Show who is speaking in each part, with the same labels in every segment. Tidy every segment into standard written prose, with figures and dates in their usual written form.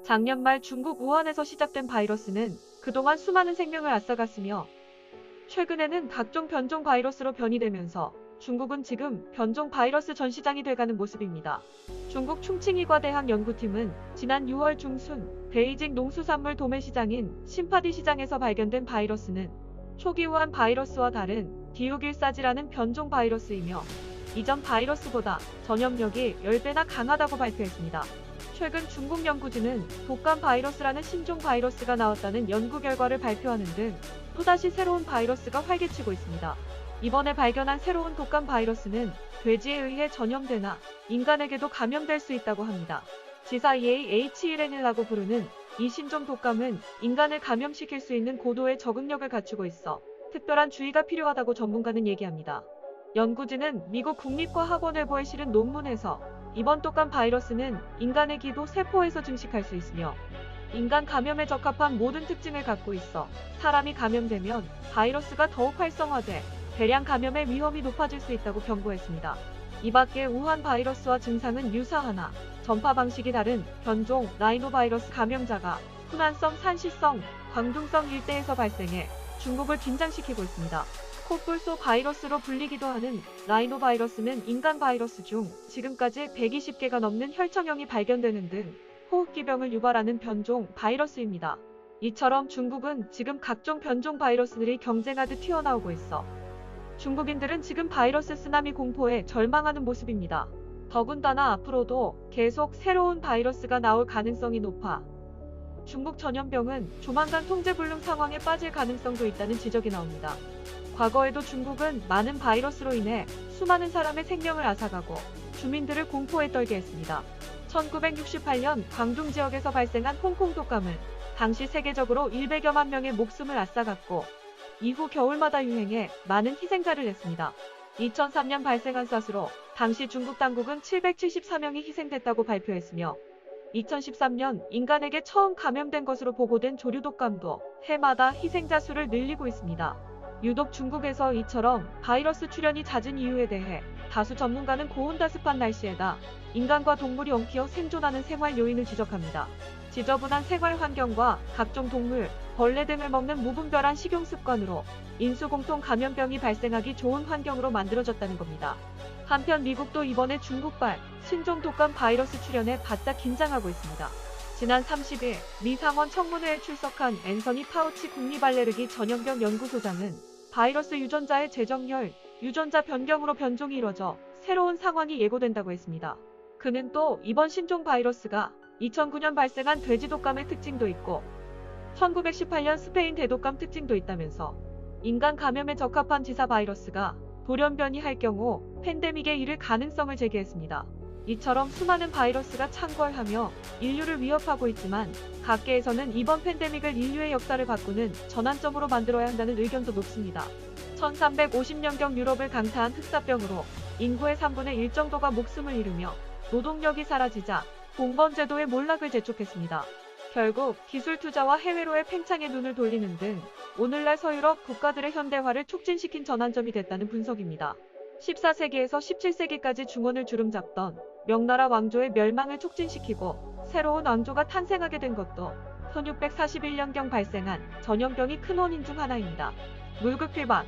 Speaker 1: 작년 말 중국 우한에서 시작된 바이러스는 그동안 수많은 생명을 앗아갔으며 최근에는 각종 변종 바이러스로 변이되면서 중국은 지금 변종 바이러스 전시장이 돼가는 모습입니다. 중국 충칭이과대학 연구팀은 지난 6월 중순 베이징 농수산물 도매시장인 신파디 시장에서 발견된 바이러스는 초기 우한 바이러스와 다른 디우길사지라는 변종 바이러스이며 이전 바이러스보다 전염력이 10배나 강하다고 발표했습니다. 최근 중국 연구진은 독감 바이러스라는 신종 바이러스가 나왔다는 연구 결과를 발표하는 등 또다시 새로운 바이러스가 활개치고 있습니다. 이번에 발견한 새로운 독감 바이러스는 돼지에 의해 전염되나 인간에게도 감염될 수 있다고 합니다. 지사 EAH1N1라고 부르는 이 신종 독감은 인간을 감염시킬 수 있는 고도의 적응력을 갖추고 있어 특별한 주의가 필요하다고 전문가는 얘기합니다. 연구진은 미국 국립과학원외보에 실은 논문에서 이번 독감 바이러스는 인간의 기도 세포에서 증식할 수 있으며 인간 감염에 적합한 모든 특징을 갖고 있어 사람이 감염되면 바이러스가 더욱 활성화돼 대량 감염의 위험이 높아질 수 있다고 경고했습니다. 이 밖에 우한 바이러스와 증상은 유사하나 전파 방식이 다른 변종 라이노바이러스 감염자가 후난성, 산시성, 광둥성 일대에서 발생해 중국을 긴장시키고 있습니다. 코뿔소 바이러스로 불리기도 하는 라이노바이러스는 인간 바이러스 중 지금까지 120개가 넘는 혈청형이 발견되는 등 호흡기병을 유발하는 변종 바이러스입니다. 이처럼 중국은 지금 각종 변종 바이러스들이 경쟁하듯 튀어나오고 있어 중국인들은 지금 바이러스 쓰나미 공포에 절망하는 모습입니다. 더군다나 앞으로도 계속 새로운 바이러스가 나올 가능성이 높아 중국 전염병은 조만간 통제불능 상황에 빠질 가능성도 있다는 지적이 나옵니다. 과거에도 중국은 많은 바이러스로 인해 수많은 사람의 생명을 앗아가고 주민들을 공포에 떨게 했습니다. 1968년 광둥 지역에서 발생한 홍콩 독감은 당시 세계적으로 100여만 명의 목숨을 앗아갔고 이후 겨울마다 유행해 많은 희생자를 냈습니다. 2003년 발생한 사스로 당시 중국 당국은 774명이 희생됐다고 발표했으며 2013년 인간에게 처음 감염된 것으로 보고된 조류독감도 해마다 희생자 수를 늘리고 있습니다. 유독 중국에서 이처럼 바이러스 출현이 잦은 이유에 대해 다수 전문가는 고온다습한 날씨에다 인간과 동물이 엉키어 생존하는 생활 요인을 지적합니다. 지저분한 생활 환경과 각종 동물, 벌레 등을 먹는 무분별한 식용 습관으로 인수공통 감염병이 발생하기 좋은 환경으로 만들어졌다는 겁니다. 한편 미국도 이번에 중국발 신종 독감 바이러스 출현에 바짝 긴장하고 있습니다. 지난 30일 미 상원 청문회에 출석한 앤서니 파우치 국립알레르기 전염병 연구소장은 바이러스 유전자의 재정렬, 유전자 변경으로 변종이 이뤄져 새로운 상황이 예고된다고 했습니다. 그는 또 이번 신종 바이러스가 2009년 발생한 돼지 독감의 특징도 있고 1918년 스페인 대독감 특징도 있다면서 인간 감염에 적합한 지사 바이러스가 돌연 변이할 경우 팬데믹에 이를 가능성을 제기했습니다. 이처럼 수많은 바이러스가 창궐하며 인류를 위협하고 있지만 각계에서는 이번 팬데믹을 인류의 역사를 바꾸는 전환점으로 만들어야 한다는 의견도 높습니다. 1350년경 유럽을 강타한 흑사병으로 인구의 3분의 1 정도가 목숨을 잃으며 노동력이 사라지자 공범제도의 몰락을 재촉했습니다. 결국 기술 투자와 해외로의 팽창에 눈을 돌리는 등 오늘날 서유럽 국가들의 현대화를 촉진시킨 전환점이 됐다는 분석입니다. 14세기에서 17세기까지 중원을 주름잡던 명나라 왕조의 멸망을 촉진시키고 새로운 왕조가 탄생하게 된 것도 1641년경 발생한 전염병이 큰 원인 중 하나입니다. 물극필반,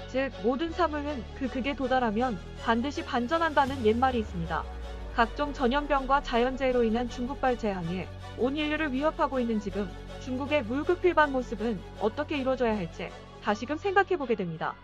Speaker 1: 즉 모든 사물은 그 극에 도달하면 반드시 반전한다는 옛말이 있습니다. 각종 전염병과 자연재해로 인한 중국발 재앙에 온 인류를 위협하고 있는 지금 중국의 물극필반 모습은 어떻게 이루어져야 할지 다시금 생각해보게 됩니다.